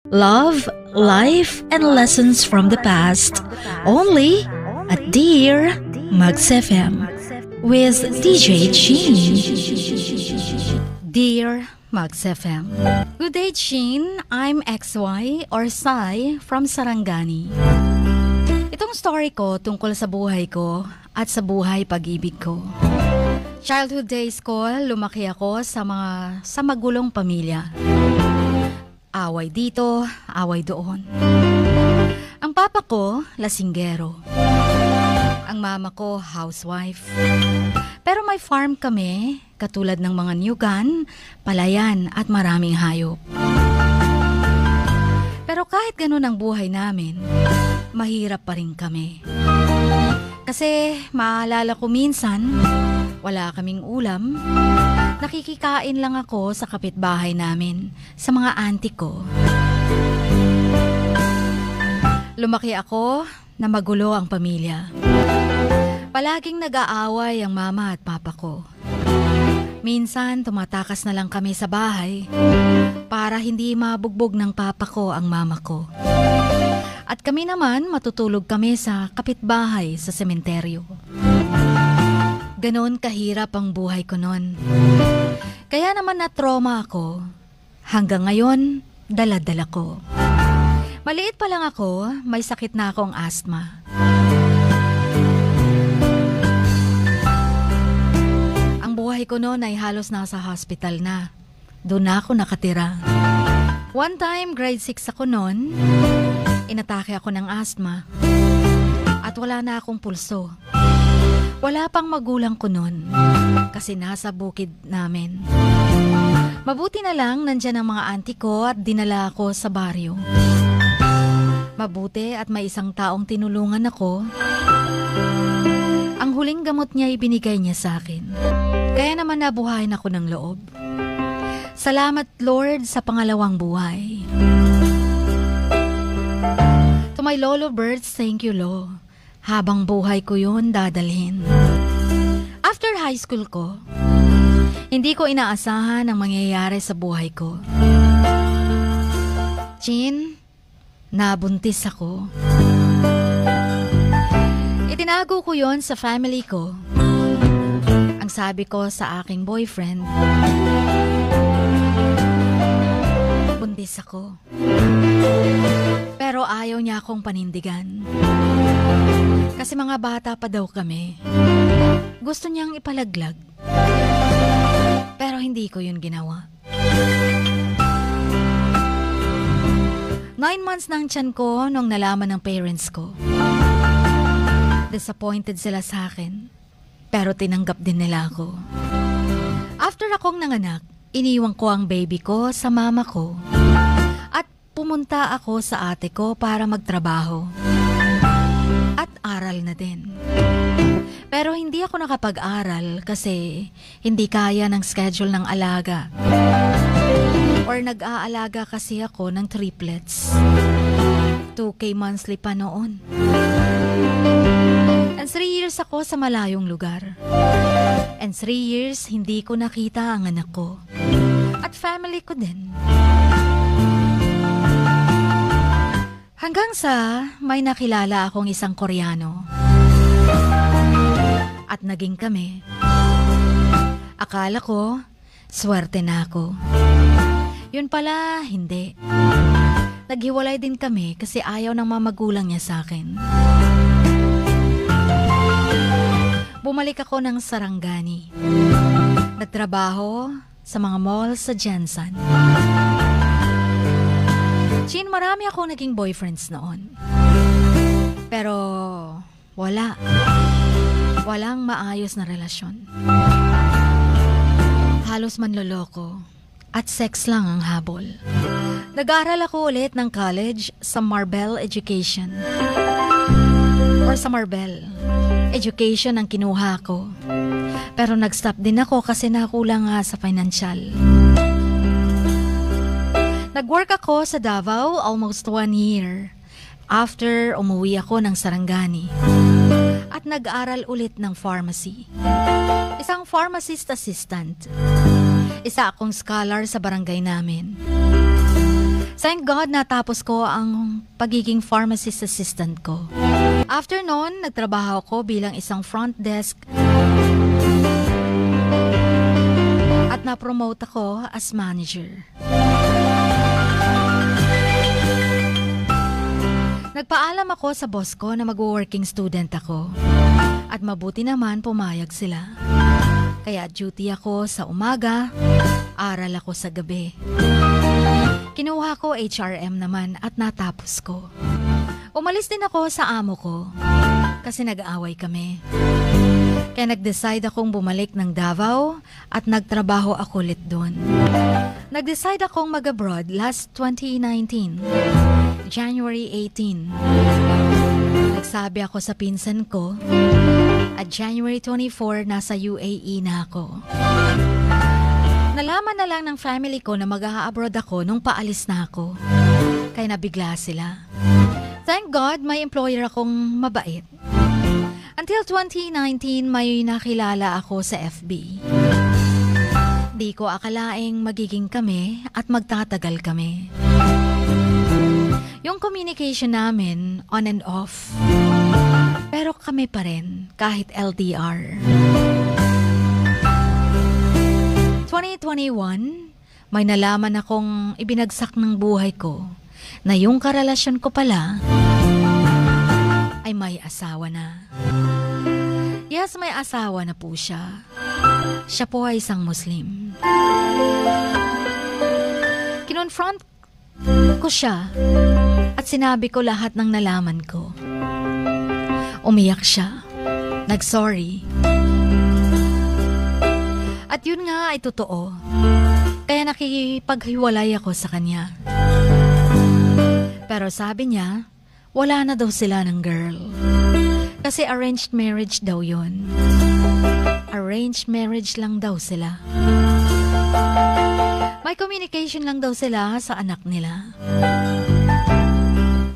Love, life, and lessons from the past. Only at Dear Mags FM with DJ Chin. Dear Mags FM. Good day, Chin. I'm XY or Sai from Sarangani. Itong story ko tungkol sa buhay ko at sa buhay pag-ibig ko. Childhood days ko, lumaki ako sa magulong pamilya. Away dito, away doon. Ang papa ko, lasinggero. Ang mama ko, housewife. Pero may farm kami, katulad ng mga nyugan, palayan at maraming hayop. Pero kahit ganun ang buhay namin, mahirap pa rin kami. Kasi maalala ko minsan, wala kaming ulam. Nakikikain lang ako sa kapitbahay namin, sa mga auntie ko. Lumaki ako na magulo ang pamilya. Palaging nag-aaway ang mama at papa ko. Minsan tumatakas na lang kami sa bahay para hindi mabugbog ng papa ko ang mama ko. At kami naman matutulog kami sa kapitbahay sa sementeryo. Ganon kahirap ang buhay ko noon. Kaya naman na-trauma ako. Hanggang ngayon, dala-dala ko. Maliit pa lang ako, may sakit na akong asthma. Ang buhay ko noon ay halos nasa hospital na. Doon na ako nakatira. One time, grade 6 ako noon. Inatake ako ng asthma. At wala na akong pulso. Wala pang magulang ko nun kasi nasa bukid namin. Mabuti na lang nandyan ang mga auntie ko at dinala ako sa baryo. Mabuti at may isang taong tinulungan ako. Ang huling gamot niya ibinigay niya sa akin. Kaya naman nabuhayin ako ng loob. Salamat Lord sa pangalawang buhay. To my lolo birds, thank you Lord. Habang buhay ko yun, dadalhin. After high school ko, hindi ko inaasahan ang mangyayari sa buhay ko. Chin, nabuntis ako. Itinago ko yon sa family ko. Ang sabi ko sa aking boyfriend, buntis ako. Pero ayaw niya akong panindigan. Kasi mga bata pa daw kami. Gusto niyang ipalaglag. Pero hindi ko yun ginawa. 9 months nang tiyan ko nung nalaman ng parents ko. Disappointed sila sa akin. Pero tinanggap din nila ako. After akong nanganak, iniwan ko ang baby ko sa mama ko. At pumunta ako sa ate ko para magtrabaho. At aral na din. Pero hindi ako nakapag-aral kasi hindi kaya ng schedule ng alaga. Or nag-aalaga kasi ako ng triplets. 2K monthly pa noon. And 3 years ako sa malayong lugar. And 3 years hindi ko nakita ang anak ko. At family ko din. Hanggang sa may nakilala akong isang Koreano. At naging kami. Akala ko, swerte na ako. Yun pala, hindi. Naghiwalay din kami kasi ayaw ng mga magulang niya sa akin. Bumalik ako ng Sarangani. Nagtrabaho sa mga mall sa Jensen. Chin, marami akong naging boyfriends noon. Pero wala. Walang maayos na relasyon. Halos manloloko at sex lang ang habol. Nag-aaral ako ulit ng college sa Marbel Education. Or sa Marbel. Education ang kinuha ko. Pero nag-stop din ako kasi nakulang nga sa financial. Nag-work ako sa Davao almost 1 year. After, umuwi ako ng Sarangani. At nag-aral ulit ng pharmacy. Isang pharmacist assistant. Isa akong scholar sa barangay namin. Thank God natapos ko ang pagiging pharmacist assistant ko. After noon, nagtrabaho ko bilang isang front desk at na-promote ako as manager. Nagpaalam ako sa boss ko na mag-working student ako at mabuti naman pumayag sila. Kaya duty ako sa umaga, aral ako sa gabi. Kinuha ko HRM naman at natapos ko. Umalis din ako sa amo ko kasi nag-aaway kami. Kaya nag-decide akong bumalik ng Davao at nagtrabaho ako ulit doon. Nag-decide akong mag-abroad last 2019, January 18. Nagsabi ako sa pinsan ko at January 24 nasa UAE na ako. Nalaman na lang ng family ko na mag-a-abroad ako nung paalis na ako. Kaya nabigla sila. Thank God may employer akong mabait. Until 2019 may nakilala ako sa FB. Di ko akalaing magiging kami at magtatagal kami. Yung communication namin on and off. Pero kami pa rin kahit LDR. 2021, may nalaman akong ibinagsak ng buhay ko na yung karelasyon ko pala ay may asawa na. Yes, may asawa na po siya. Siya po ay isang Muslim. Kinonfront ko siya at sinabi ko lahat ng nalaman ko. Umiyak siya. Nag-sorry. At yun nga ay totoo. Kaya nakikipaghiwalay ako sa kanya. Pero sabi niya, wala na daw sila ng girl. Kasi arranged marriage daw yun. Arranged marriage lang daw sila. May communication lang daw sila sa anak nila.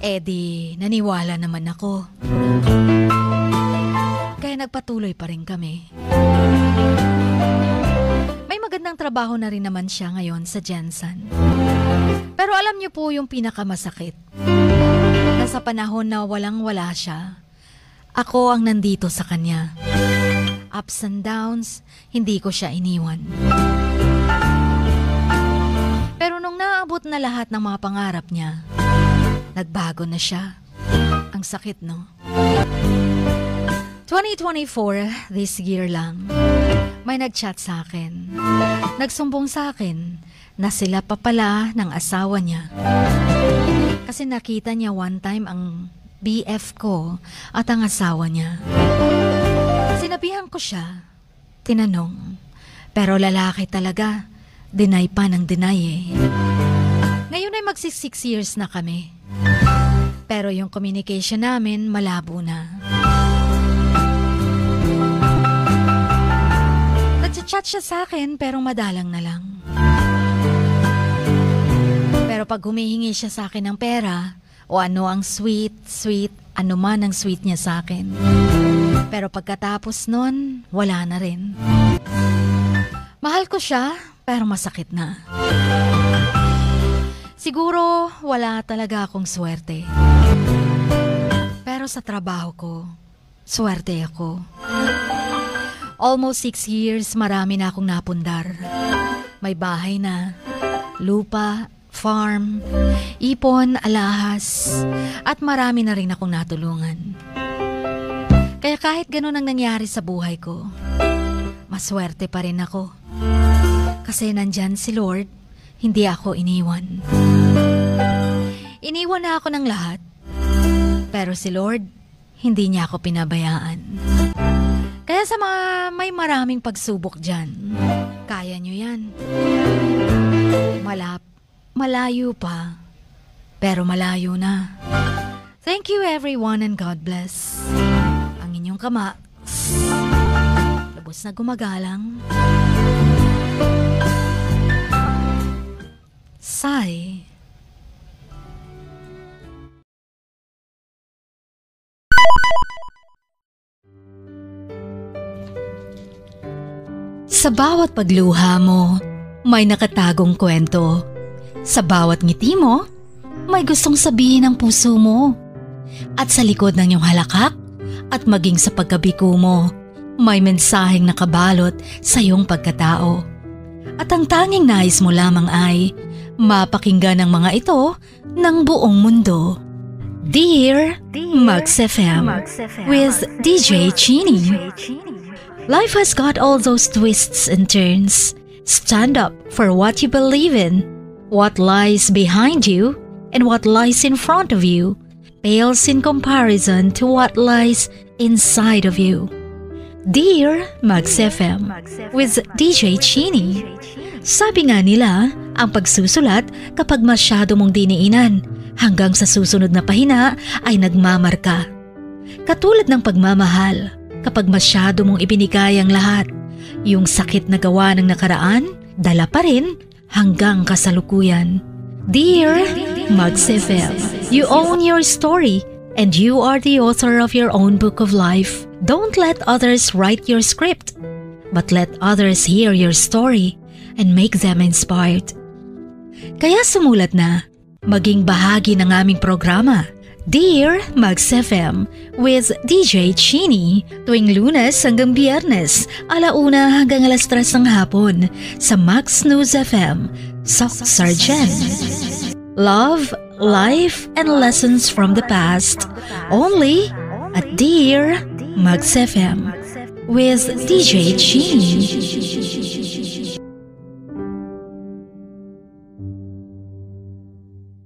Eh di, naniwala naman ako. Kaya nagpatuloy pa rin kami. May magandang trabaho na rin naman siya ngayon sa Jensen. Pero alam niyo po yung pinakamasakit. Na sa panahon na walang-wala siya, ako ang nandito sa kanya. Ups and downs, hindi ko siya iniwan. Pero nung naabot na lahat ng mga pangarap niya, nagbago na siya. Ang sakit, no? 2024, this year lang, may nag-chat sa akin. Nagsumbong sa akin na sila pa pala ng asawa niya. Kasi nakita niya one time ang BF ko at ang asawa niya. Sinabihan ko siya, tinanong, pero lalaki talaga, deny pa ng deny eh. Ngayon ay magsi 6 years na kami. Pero yung communication namin malabo na. Nag-chat siya sa akin pero madalang na lang. Pero pag humihingi siya sa akin ng pera o ano ang sweet, ano man ang sweet niya sa akin. Pero pagkatapos nun, wala na rin. Mahal ko siya pero masakit na. Siguro wala talaga akong swerte. Pero sa trabaho ko, swerte ako. Almost 6 years, marami na akong napundar. May bahay na, lupa, farm, ipon, alahas, at marami na rin akong natulungan. Kaya kahit ganun ang nangyari sa buhay ko, maswerte pa rin ako. Kasi nandyan si Lord, hindi ako iniwan. Iniwan na ako ng lahat, pero si Lord, hindi niya ako pinabayaan. Kaya sa mga may maraming pagsubok dyan, kaya nyo yan. Malayo pa, pero malayo na. Thank you everyone and God bless. Ang inyong Kamax, lubos na gumagalang. Sai. Sa bawat pagluha mo, may nakatagong kwento. Sa bawat ngiti mo, may gustong sabihin ang puso mo. At sa likod ng iyong halakak at maging sa pagkabiko mo, may mensaheng nakabalot sa iyong pagkatao. At ang tanging nais mo lamang ay mapakinggan ang mga ito ng buong mundo. Dear Max FM with DJ Chini. Life has got all those twists and turns. Stand up for what you believe in. What lies behind you and what lies in front of you pales in comparison to what lies inside of you. Dear Max FM with DJ Chini. Sabi nga nila, ang pagsusulat kapag masyado mong diniinan hanggang sa susunod na pahina ay nagmamarka. Katulad ng pagmamahal, kapag masyado mong ibinigay ang lahat, yung sakit na gawa ng nakaraan, dala pa rin hanggang kasalukuyan. Dear Max FM, you own your story and you are the author of your own book of life. Don't let others write your script, but let others hear your story and make them inspired. Kaya sumulat na, maging bahagi ng aming programa, Dear Max FM with DJ Chini, tuwing Lunes hanggang Biyernes, 1:00 hanggang 3:00 ng hapon sa Max News FM, Sock Sargent. Love, life, and lessons from the past, only at Dear Max FM with DJ Chini.